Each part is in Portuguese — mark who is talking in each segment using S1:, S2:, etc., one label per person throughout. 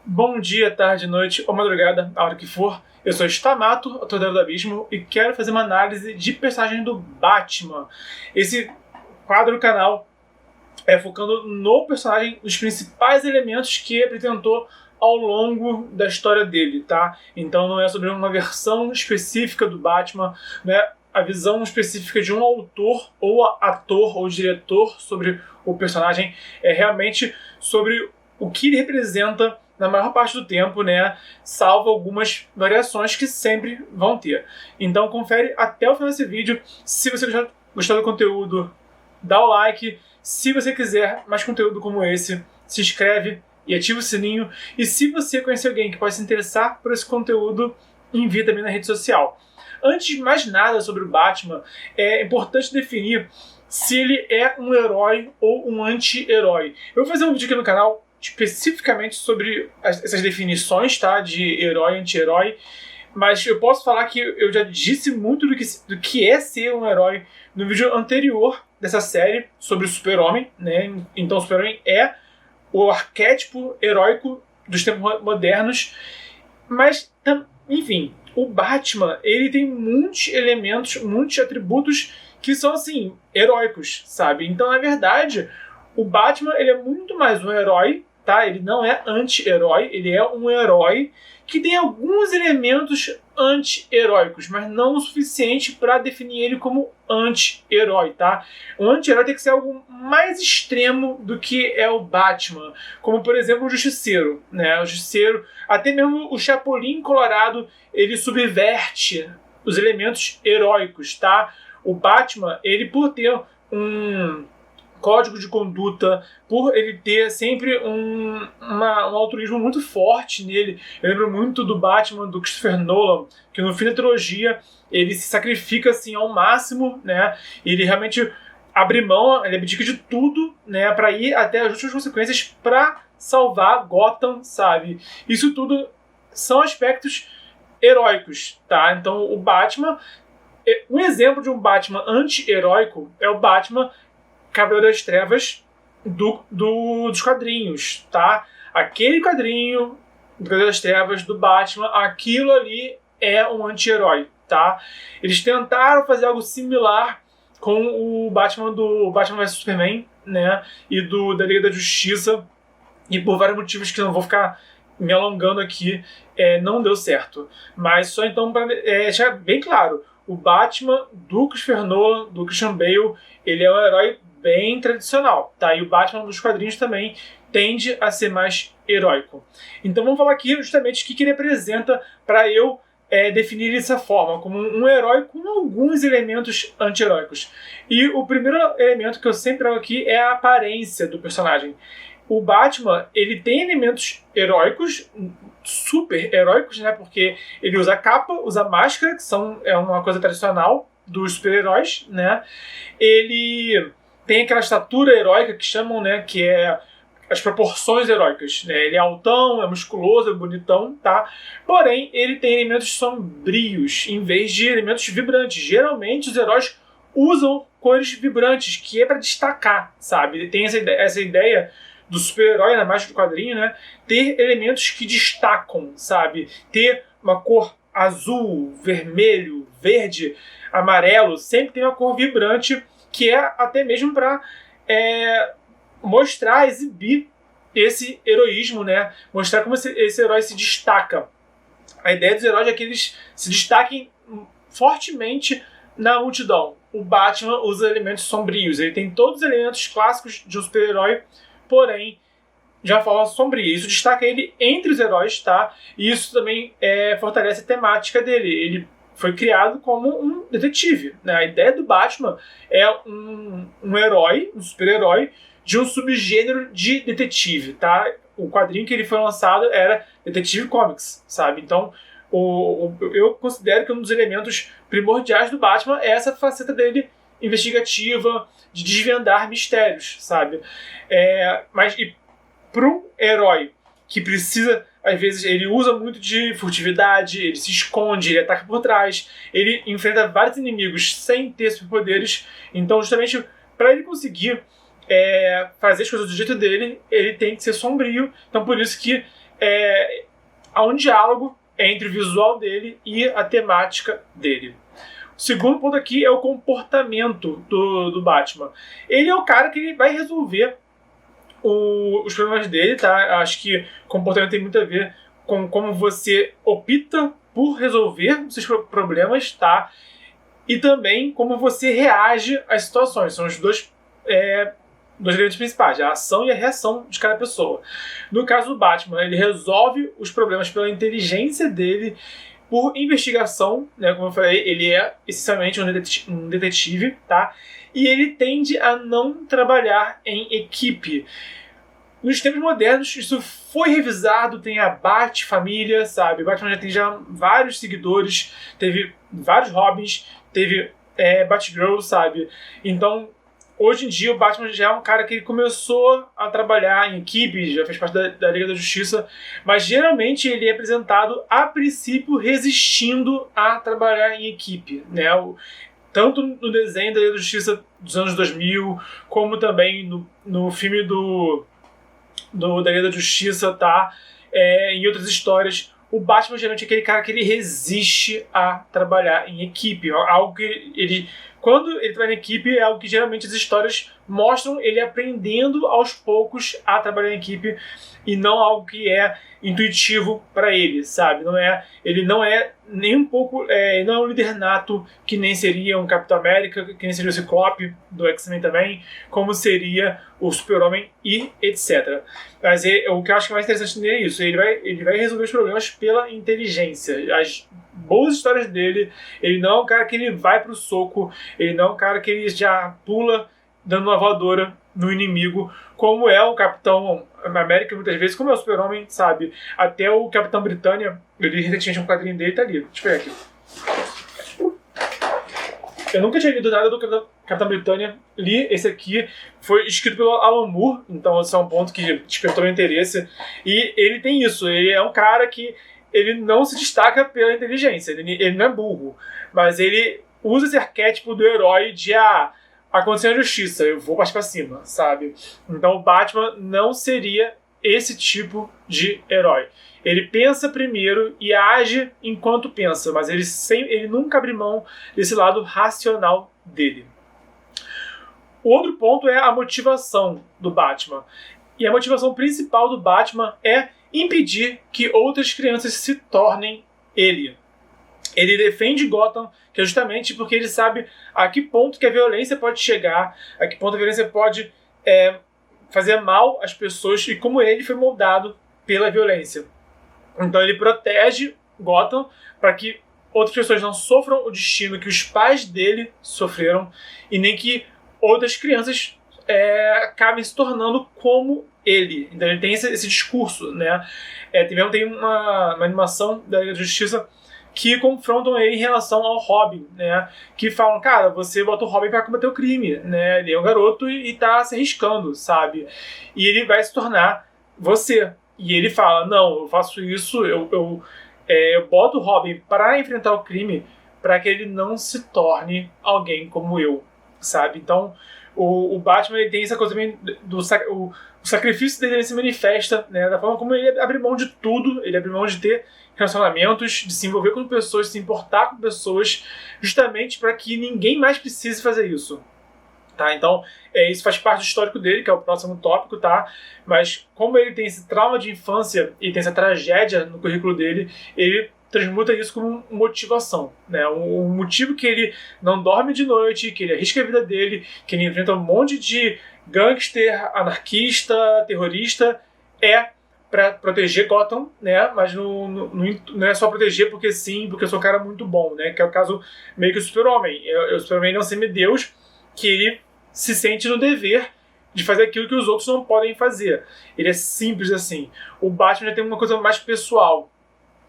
S1: Bom dia, tarde, noite ou madrugada, a hora que for. Eu sou Stamato, autor do Abismo, e quero fazer uma análise de personagem do Batman. Esse quadro do canal é focando no personagem, nos principais elementos que ele apresentou ao longo da história dele, tá? Então não é sobre uma versão específica do Batman, não é a visão específica de um autor ou ator ou diretor sobre o personagem, é realmente sobre o que ele representa na maior parte do tempo, né? Salvo algumas variações que sempre vão ter. Então confere até o final desse vídeo. Se você gostar do conteúdo, dá o like. Se você quiser mais conteúdo como esse, se inscreve e ativa o sininho. E se você conhecer alguém que pode se interessar por esse conteúdo, envie também na rede social. Antes de mais nada sobre o Batman, é importante definir se ele é um herói ou um anti-herói. Eu vou fazer um vídeo aqui no canal especificamente sobre essas definições, tá, de herói e anti-herói, mas eu posso falar que eu já disse muito do que é ser um herói no vídeo anterior dessa série sobre o Super-Homem, né? Então o Super-Homem é o arquétipo heróico dos tempos modernos, mas enfim, o Batman, ele tem muitos elementos, muitos atributos que são assim heróicos, sabe? Então, na verdade, o Batman, ele é muito mais um herói, tá? Ele não é anti-herói, ele é um herói que tem alguns elementos anti-heróicos, mas não o suficiente para definir ele como anti-herói, tá? O anti-herói tem que ser algo mais extremo do que é o Batman, como por exemplo o Justiceiro, né? O Justiceiro, até mesmo o Chapolin Colorado, ele subverte os elementos heróicos, tá? O Batman, ele por ter um código de conduta, por ele ter sempre um altruísmo muito forte nele. Eu lembro muito do Batman do Christopher Nolan, que no fim da trilogia ele se sacrifica assim ao máximo, né? Ele realmente abre mão, ele abdica de tudo, né, para ir até as últimas consequências para salvar Gotham, sabe? Isso tudo são aspectos heróicos, tá? Então o Batman, um exemplo de um Batman anti-heróico é o Batman Cavaleiro das Trevas dos quadrinhos, tá? Aquele quadrinho do Cavaleiro das Trevas do Batman, aquilo ali é um anti-herói, tá? Eles tentaram fazer algo similar com o Batman do Batman vs Superman, né? E da Liga da Justiça, e por vários motivos que não vou ficar me alongando aqui, não deu certo. Mas só então para deixar bem claro, o Batman do Christopher Nolan, do Christian Bale, ele é um herói bem tradicional, tá? E o Batman dos quadrinhos também tende a ser mais heróico. Então vamos falar aqui justamente o que ele apresenta para eu definir dessa forma, como um herói com alguns elementos anti-heróicos. E o primeiro elemento que eu sempre trago aqui é a aparência do personagem. O Batman, ele tem elementos heróicos, super heróicos, né? Porque ele usa capa, usa máscara, que é uma coisa tradicional dos super-heróis, né? Ele tem aquela estatura heróica que chamam, né? Que é as proporções heróicas, né? Ele é altão, é musculoso, é bonitão, tá? Porém, ele tem elementos sombrios em vez de elementos vibrantes. Geralmente, os heróis usam cores vibrantes, que é para destacar, sabe? Ele tem essa ideia do super-herói, na mais do quadrinho, né? Ter elementos que destacam, sabe? Ter uma cor azul, vermelho, verde, amarelo, sempre tem uma cor vibrante, que é até mesmo para mostrar, exibir esse heroísmo, né? Mostrar como esse herói se destaca. A ideia dos heróis é que eles se destaquem fortemente na multidão. O Batman usa elementos sombrios, ele tem todos os elementos clássicos de um super-herói, porém, de uma forma sombria. Isso destaca ele entre os heróis, tá? E isso também fortalece a temática dele. Ele foi criado como um detetive, né? A ideia do Batman é um herói, um super-herói, de um subgênero de detetive, tá? O quadrinho que ele foi lançado era Detective Comics, sabe? Então, eu considero que um dos elementos primordiais do Batman é essa faceta dele investigativa, de desvendar mistérios, sabe? Mas para um herói que precisa, às vezes, ele usa muito de furtividade, ele se esconde, ele ataca por trás, ele enfrenta vários inimigos sem ter superpoderes, então justamente para ele conseguir fazer as coisas do jeito dele, ele tem que ser sombrio, então por isso que há um diálogo entre o visual dele e a temática dele. O segundo ponto aqui é o comportamento do Batman. Ele é o cara que ele vai resolver os problemas dele, tá? Acho que comportamento tem muito a ver com como você opta por resolver os seus problemas, tá? E também como você reage às situações. São os dois elementos principais, a ação e a reação de cada pessoa. No caso do Batman, ele resolve os problemas pela inteligência dele, por investigação, né? Como eu falei, ele é essencialmente um detetive, tá? E ele tende a não trabalhar em equipe. Nos tempos modernos, isso foi revisado, tem a Bat-família, sabe? O Batman já tem vários seguidores, teve vários Robins, teve Batgirl, sabe? Então, hoje em dia, o Batman já é um cara que ele começou a trabalhar em equipe, já fez parte da Liga da Justiça, mas geralmente ele é apresentado, a princípio, resistindo a trabalhar em equipe, né? Tanto no desenho da Liga da Justiça dos anos 2000, como também no filme da Liga da Justiça, tá? Em outras histórias, o Batman geralmente é aquele cara que ele resiste a trabalhar em equipe, algo que ele... Quando ele trabalha em equipe, é algo que geralmente as histórias mostram ele aprendendo aos poucos a trabalhar em equipe e não algo que é intuitivo para ele, sabe? Ele não é nem um pouco, não é um líder nato, que nem seria um Capitão América, que nem seria o Ciclope do X-Men também, como seria o Super-Homem e etc. Mas o que eu acho que é mais interessante nele é isso, ele vai resolver os problemas pela inteligência. As boas histórias dele, ele não é um cara que ele vai pro soco, ele não é um cara que ele já pula dando uma voadora no inimigo, como é o Capitão América muitas vezes, como é o Super-Homem, sabe? Até o Capitão Britânia, eu li recentemente um quadrinho dele, tá ali. Deixa eu ver aqui. Eu nunca tinha lido nada do Capitão Britânia, li esse aqui, foi escrito pelo Alan Moore, então esse é um ponto que despertou meu interesse. E ele tem isso, ele é um cara que ele não se destaca pela inteligência, ele não é burro, mas ele usa esse arquétipo do herói de aconteceu a justiça, eu vou partir pra cima, sabe? Então o Batman não seria esse tipo de herói. Ele pensa primeiro e age enquanto pensa, mas ele nunca abre mão desse lado racional dele. O outro ponto é a motivação do Batman. E a motivação principal do Batman é impedir que outras crianças se tornem ele. Ele defende Gotham, que é justamente porque ele sabe a que ponto que a violência pode chegar, a que ponto a violência pode fazer mal às pessoas e como ele foi moldado pela violência. Então ele protege Gotham para que outras pessoas não sofram o destino que os pais dele sofreram e nem que outras crianças acabem se tornando como ele. Então ele tem esse discurso, né? Tem uma animação da Liga da Justiça que confrontam ele em relação ao Robin, né? Que falam, cara, você bota o Robin para combater o crime, né? Ele é um garoto e tá se arriscando, sabe? E ele vai se tornar você. E ele fala, não, eu faço isso, eu boto o Robin para enfrentar o crime para que ele não se torne alguém como eu, sabe? Então, o Batman ele tem essa coisa também o sacrifício dele se manifesta, né? Da forma como ele abre mão de tudo, ele abre mão de ter relacionamentos, de se envolver com pessoas, de se importar com pessoas, justamente para que ninguém mais precise fazer isso. Tá? Então, isso faz parte do histórico dele, que é o próximo tópico, tá? Mas como ele tem esse trauma de infância e tem essa tragédia no currículo dele, ele transmuta isso como motivação, né? Um motivo que ele não dorme de noite, que ele arrisca a vida dele, que ele enfrenta um monte de gangster, anarquista, terrorista, para proteger Gotham, né? Mas não é só proteger porque sim, porque eu sou um cara muito bom, né? Que é o caso meio que o Super-Homem. O Super-Homem não é um semideus, que ele se sente no dever de fazer aquilo que os outros não podem fazer. Ele é simples assim. O Batman já tem uma coisa mais pessoal,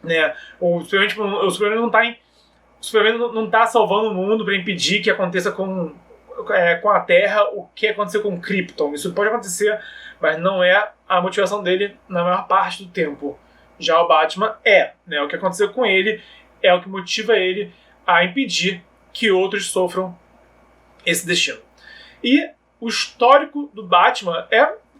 S1: né? O Superman não tá salvando o mundo para impedir que aconteça com a Terra o que aconteceu com Krypton. Isso pode acontecer, mas não é a motivação dele na maior parte do tempo. Já o Batman né? O que aconteceu com ele é o que motiva ele a impedir que outros sofram esse destino. E o histórico do Batman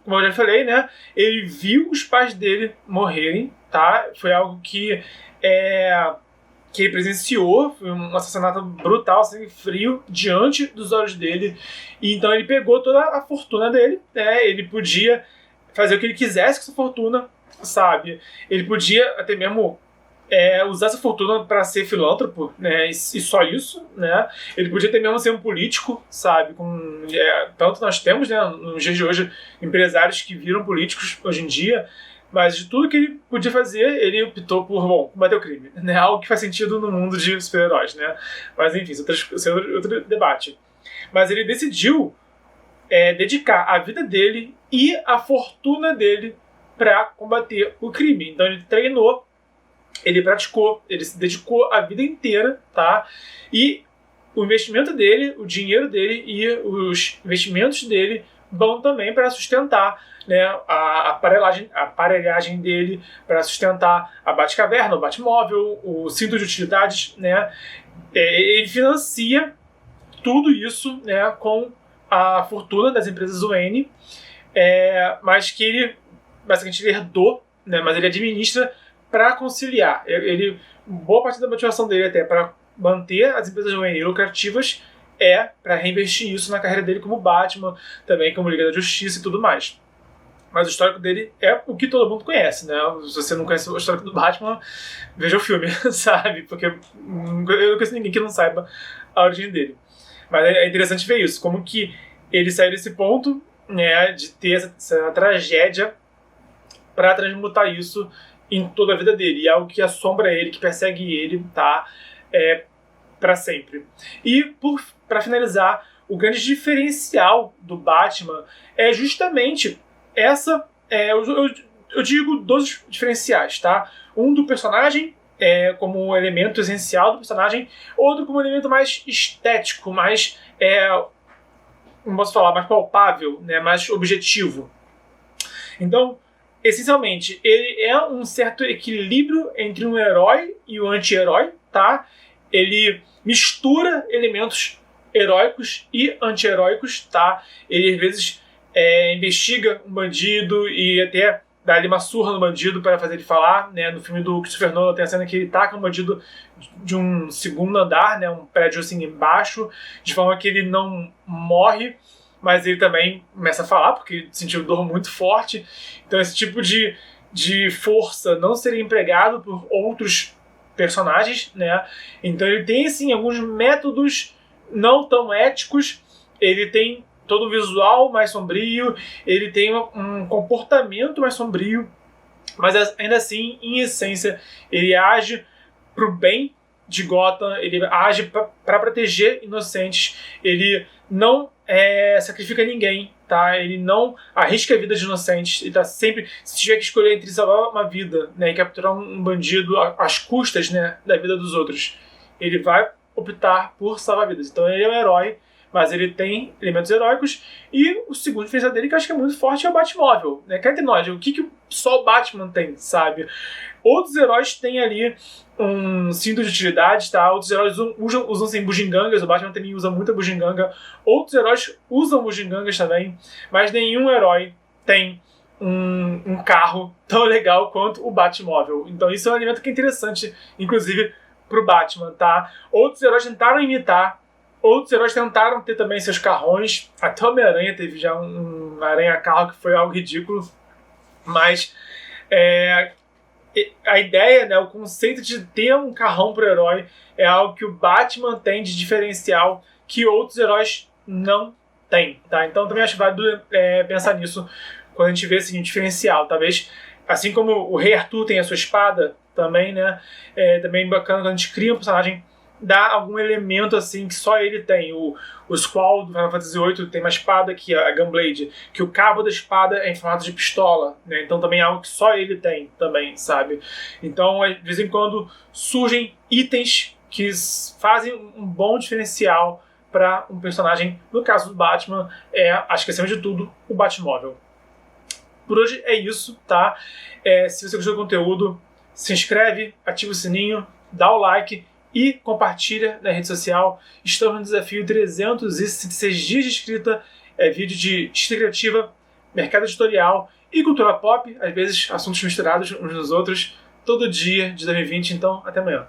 S1: como eu já falei, né, ele viu os pais dele morrerem, tá? Foi algo que ele presenciou, foi um assassinato brutal, sangue frio, diante dos olhos dele. E então ele pegou toda a fortuna dele, né? Ele podia fazer o que ele quisesse com essa fortuna, sabe? Ele podia até mesmo usar essa fortuna para ser filântropo, né? E só isso, né? Ele podia até mesmo ser um político, sabe? Tanto nós temos, né, nos dias de hoje, empresários que viram políticos hoje em dia. Mas de tudo que ele podia fazer, ele optou por, combater o crime, né? Algo que faz sentido no mundo de super-heróis, né? Mas enfim, isso é outro debate. Mas ele decidiu dedicar a vida dele e a fortuna dele para combater o crime. Então ele treinou, ele praticou, ele se dedicou a vida inteira, tá? E o investimento dele, o dinheiro dele e os investimentos dele vão também para sustentar, né, a aparelhagem dele, para sustentar a Batcaverna, o Batmóvel, o cinto de utilidades, né? Ele financia tudo isso, né, com a fortuna das empresas Wayne, mas que ele basicamente ele herdou, né, mas ele administra para conciliar. Boa parte da motivação dele até para manter as empresas Wayne lucrativas para reinvestir isso na carreira dele como Batman, também como Liga da Justiça e tudo mais. Mas o histórico dele é o que todo mundo conhece, né? Se você não conhece o histórico do Batman, veja o filme, sabe? Porque eu não conheço ninguém que não saiba a origem dele. Mas é interessante ver isso, como que ele saiu desse ponto, né, de ter essa tragédia para transmutar isso em toda a vida dele. E é algo que assombra ele, que persegue ele, tá? Para sempre. E, para finalizar, o grande diferencial do Batman é justamente eu digo dois diferenciais, tá? Um do personagem, como um elemento essencial do personagem, outro como um elemento mais estético, mais, como posso falar, mais palpável, né? Mais objetivo. Então, essencialmente, ele é um certo equilíbrio entre um herói e o anti-herói, tá? Ele mistura elementos heróicos e anti-heróicos, tá? Ele, às vezes, investiga um bandido e até dá ali uma surra no bandido para fazer ele falar, né? No filme do Christopher Nolan tem a cena que ele taca um bandido de um segundo andar, né? Um prédio assim embaixo, de forma que ele não morre, mas ele também começa a falar, porque sentiu dor muito forte. Então esse tipo de força não seria empregado por outros personagens, né? Então ele tem, assim, alguns métodos não tão éticos, ele tem todo o visual mais sombrio, ele tem um comportamento mais sombrio, mas ainda assim, em essência, ele age pro bem de Gotham, ele age para proteger inocentes, ele não sacrifica ninguém, tá? Ele não arrisca a vida de inocentes, ele tá sempre, se tiver que escolher entre salvar uma vida, né, e capturar um bandido às custas, né, da vida dos outros, ele vai optar por salvar vidas. Então ele é um herói, mas ele tem elementos heróicos. E o segundo diferencial dele, que eu acho que é muito forte, é o Batmóvel, né? Cá entre nós, o que só o Batman tem, sabe? Outros heróis têm ali um cinto de utilidade, tá? Outros heróis usam assim, bugigangas, o Batman também usa muita bugiganga. Outros heróis usam bugigangas também, mas nenhum herói tem um carro tão legal quanto o Batmóvel. Então isso é um elemento que é interessante, inclusive, pro Batman, tá? Outros heróis tentaram imitar, outros heróis tentaram ter também seus carrões, até o Homem-Aranha teve já um aranha-carro que foi algo ridículo, mas a ideia, né, o conceito de ter um carrão pro herói é algo que o Batman tem de diferencial que outros heróis não têm, tá? Então também acho válido pensar nisso quando a gente vê esse diferencial. Talvez, assim como o Rei Arthur tem a sua espada, também, né? Também bacana quando a gente cria um personagem, dá algum elemento assim que só ele tem. O Squall do Final Fantasy VIII tem uma espada que é a Gunblade, que o cabo da espada é em formato de pistola, né? Então também é algo que só ele tem também, sabe? Então, de vez em quando surgem itens que fazem um bom diferencial para um personagem. No caso do Batman, acho que acima de tudo, o Batmóvel. Por hoje é isso, tá? Se você gostou do conteúdo, se inscreve, ativa o sininho, dá o like e compartilha na rede social. Estamos no desafio 366 dias de escrita, vídeo de escrita criativa mercado editorial e cultura pop, às vezes assuntos misturados uns nos outros, todo dia de 2020. Então, até amanhã.